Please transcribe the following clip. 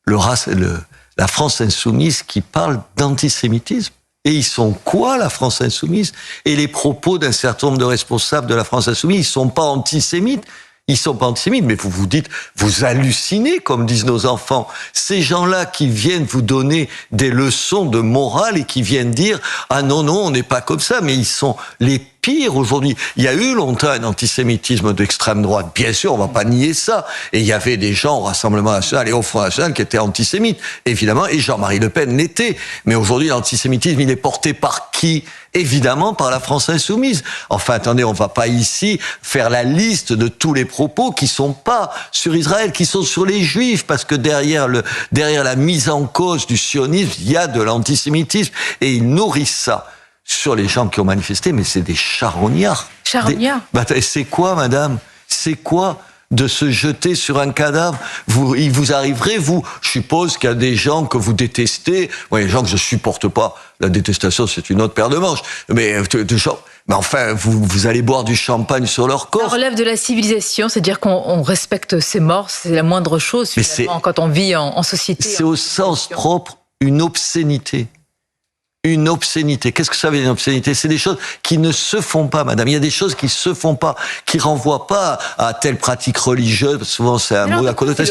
la France insoumise qui parle d'antisémitisme. Et ils sont quoi, la France insoumise? Et les propos d'un certain nombre de responsables de la France insoumise, ils sont pas antisémites. Ils sont pas antisémites, mais vous vous dites, vous hallucinez, comme disent nos enfants. Ces gens-là qui viennent vous donner des leçons de morale et qui viennent dire, ah non, non, on n'est pas comme ça, mais ils sont les pires aujourd'hui. Il y a eu longtemps un antisémitisme d'extrême droite. Bien sûr, on va pas nier ça. Et il y avait des gens au Rassemblement national et au Front national qui étaient antisémites, évidemment, et Jean-Marie Le Pen l'était. Mais aujourd'hui, l'antisémitisme, il est porté par qui? Évidemment, par la France insoumise. Enfin, attendez, on va pas ici faire la liste de tous les propos qui sont pas sur Israël, qui sont sur les Juifs, parce que derrière la mise en cause du sionisme, il y a de l'antisémitisme, et ils nourrissent ça sur les gens qui ont manifesté, mais c'est des charognards. Charognards. C'est quoi, madame? C'est quoi de se jeter sur un cadavre? Il vous arriverait, je suppose qu'il y a des gens que vous détestez, moi, il y a des gens que je supporte pas. La détestation, c'est une autre paire de manches. Mais enfin, vous allez boire du champagne sur leur corps. Ça relève de la civilisation, c'est-à-dire qu'on respecte ses morts, c'est la moindre chose, finalement, quand on vit en société. C'est au sens propre une obscénité. Une obscénité. Qu'est-ce que ça veut dire, une obscénité? C'est des choses qui ne se font pas, madame. Il y a des choses qui se font pas, qui renvoient pas à telle pratique religieuse. Souvent, c'est un mot à connotation.